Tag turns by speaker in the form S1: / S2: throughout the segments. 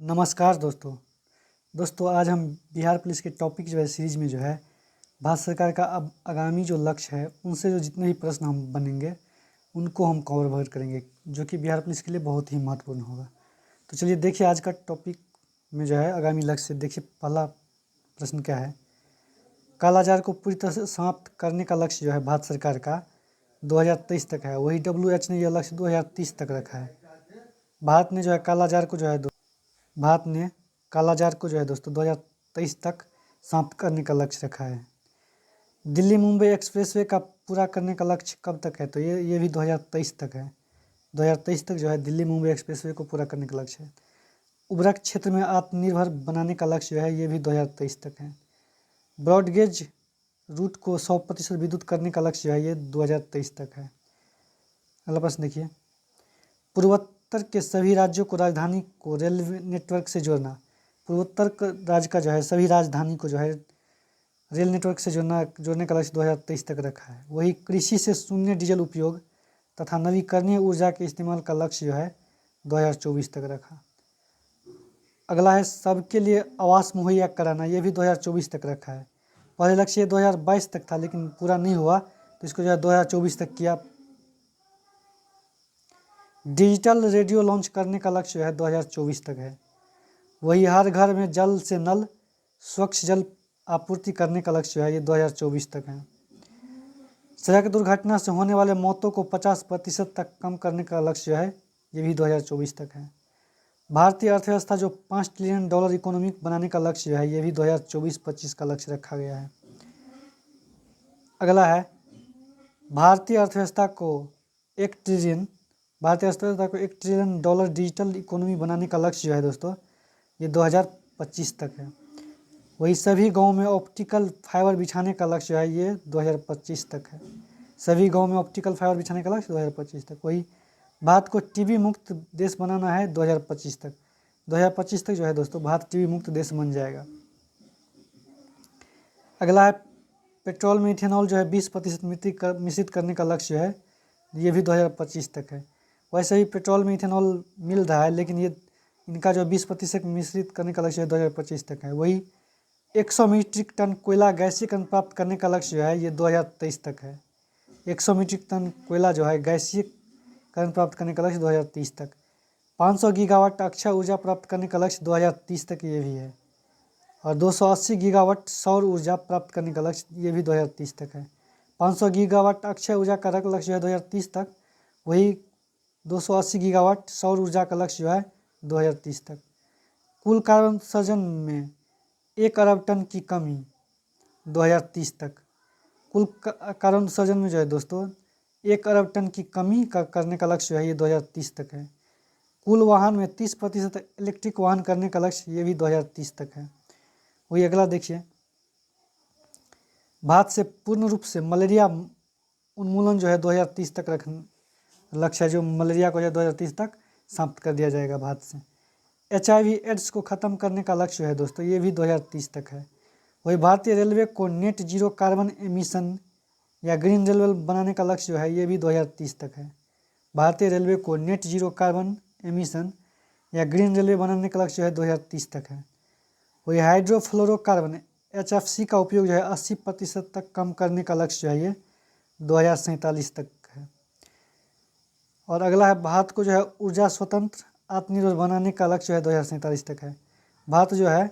S1: नमस्कार दोस्तों आज हम बिहार पुलिस के टॉपिक जो है सीरीज में जो है भारत सरकार का अब आगामी जो लक्ष्य है उनसे जो जितने भी प्रश्न हम बनेंगे उनको हम कवर करेंगे, जो कि बिहार पुलिस के लिए बहुत ही महत्वपूर्ण होगा। तो चलिए देखिए आज का टॉपिक में जो है आगामी लक्ष्य से देखिए पहला प्रश्न क्या है। कालाजार को पूरी तरह से समाप्त करने का लक्ष्य जो है भारत सरकार का 2023 तक है। वही WHO ने यह लक्ष्य 2030 तक रखा है। भारत ने कालाजार को जो है दोस्तों 2023 तक समाप्त करने का लक्ष्य रखा है। दिल्ली मुंबई एक्सप्रेसवे का पूरा करने का लक्ष्य कब तक है, तो ये भी 2023 तक है। 2023 तक जो है दिल्ली मुंबई एक्सप्रेसवे को पूरा करने का लक्ष्य है। उर्वरक क्षेत्र में आत्मनिर्भर बनाने का लक्ष्य जो है ये भी 2023 तक है। ब्रॉडगेज रूट को 100% विद्युत करने का लक्ष्य जो है ये 2023 तक है। अगला प्रश्न देखिए, पूर्वोत्तर के सभी राज्यों को राजधानी को रेलवे नेटवर्क से जोड़ना। पूर्वोत्तर राज्य का जो है सभी राजधानी को जो है रेल नेटवर्क से जोड़ने का लक्ष्य 2023 तक रखा है। वही कृषि से शून्य डीजल उपयोग तथा नवीकरणीय ऊर्जा के इस्तेमाल का लक्ष्य जो है 2024 तक रखा। अगला है सबके लिए आवास मुहैया कराना, ये भी 2024 तक रखा है। पहले लक्ष्य 2022 तक था लेकिन पूरा नहीं हुआ तो इसको जो है 2024 तक किया। डिजिटल रेडियो लॉन्च करने का लक्ष्य जो है 2024 तक है। वही हर घर में जल से नल स्वच्छ जल आपूर्ति करने का लक्ष्य जो है ये 2024 तक है। सड़क दुर्घटना से होने वाले मौतों को 50% तक कम करने का लक्ष्य जो है ये भी 2024 तक है। भारतीय अर्थव्यवस्था जो $5 ट्रिलियन इकोनॉमी बनाने का लक्ष्य जो है ये भी 2024-25 का लक्ष्य रखा गया है। अगला है भारतीय अर्थव्यवस्था को $1 ट्रिलियन डिजिटल इकोनॉमी बनाने का लक्ष्य जो है दोस्तों ये 2025 तक है। वही सभी गांवों में ऑप्टिकल फाइबर बिछाने का लक्ष्य है ये 2025 तक है। सभी गांवों में ऑप्टिकल फाइबर बिछाने का लक्ष्य 2025 तक। वही भारत को टीबी मुक्त देश बनाना है 2025 तक। 2025 तक जो है दोस्तों भारत टीबी मुक्त देश बन जाएगा। अगला है पेट्रोल में इथेनॉल जो है 20% मिश्रित करने का लक्ष्य है, ये भी 2025 तक है। वैसे ही पेट्रोल में इथेनॉल मिल रहा है लेकिन ये इनका जो 20% मिश्रित करने का लक्ष्य है 2025 तक है। वही 100 मीट्रिक टन कोयला गैसीकरण प्राप्त करने का लक्ष्य जो है ये 2023 तक है। 100 मीट्रिक टन कोयला जो है गैसीकरण प्राप्त करने का लक्ष्य 2030 तक। 500 गीगावाट अक्षय ऊर्जा प्राप्त करने का लक्ष्य 2030 तक ये भी है। और 280 गीगावाट सौर ऊर्जा प्राप्त करने का लक्ष्य ये भी 2030 तक है। 500 गीगावाट अक्षय ऊर्जा का लक्ष्य है 2030 तक। वही 280 गीगावाट सौर ऊर्जा का लक्ष्य जो है 2030 तक। कुल कार्बन उत्सर्जन में 1 अरब टन की कमी 2030 तक। कुल कार्बन उत्सर्जन में जो है दोस्तों 1 अरब टन की कमी करने का लक्ष्य है ये 2030 तक है। कुल वाहन में 30% इलेक्ट्रिक वाहन करने का लक्ष्य ये भी 2030 तक है। वही अगला देखिए, भारत से पूर्ण रूप से मलेरिया उन्मूलन जो है 2030 तक लक्ष्य है, जो मलेरिया को जो 2030 तक समाप्त कर दिया जाएगा भारत से। HIV एड्स को ख़त्म करने का लक्ष्य है दोस्तों ये भी 2030 तक है। वही भारतीय रेलवे को नेट जीरो कार्बन एमिशन या ग्रीन रेलवे बनाने का लक्ष्य जो है ये भी 2030 तक है। भारतीय रेलवे को नेट जीरो कार्बन एमिशन या ग्रीन रेलवे बनाने का लक्ष्य जो है 2030 तक है। वही हाइड्रोफ्लोरोकार्बन HFC का उपयोग जो है 80% तक कम करने का लक्ष्य जो है ये 2047 तक है। और अगला है भारत को जो है ऊर्जा स्वतंत्र आत्मनिर्भर बनाने का लक्ष्य है 2047 तक है। भारत जो है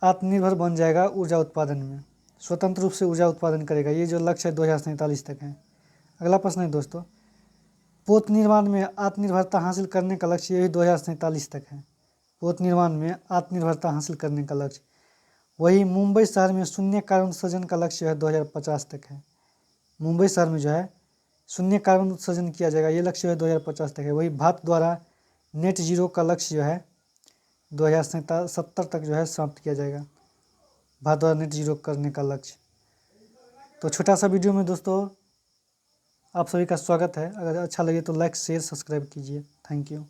S1: आत्मनिर्भर बन जाएगा ऊर्जा उत्पादन में, स्वतंत्र रूप से ऊर्जा उत्पादन करेगा, ये जो लक्ष्य है 2047 तक है। अगला प्रश्न है दोस्तों, पोत निर्माण में आत्मनिर्भरता हासिल करने का लक्ष्य ये भी 2047 तक है। पोत निर्माण में आत्मनिर्भरता हासिल करने का लक्ष्य। वही मुंबई शहर में शून्य कार्बन उत्सर्जन का लक्ष्य है 2050 तक है। मुंबई शहर में जो है शून्य कार्बन उत्सर्जन किया जाएगा, ये लक्ष्य है 2050 तक है। वही भारत द्वारा नेट जीरो का लक्ष्य जो है 2070 तक जो है समाप्त किया जाएगा, भारत द्वारा नेट जीरो करने का लक्ष्य। तो छोटा सा वीडियो में दोस्तों आप सभी का स्वागत है। अगर अच्छा लगे तो लाइक शेयर सब्सक्राइब कीजिए। Thank you.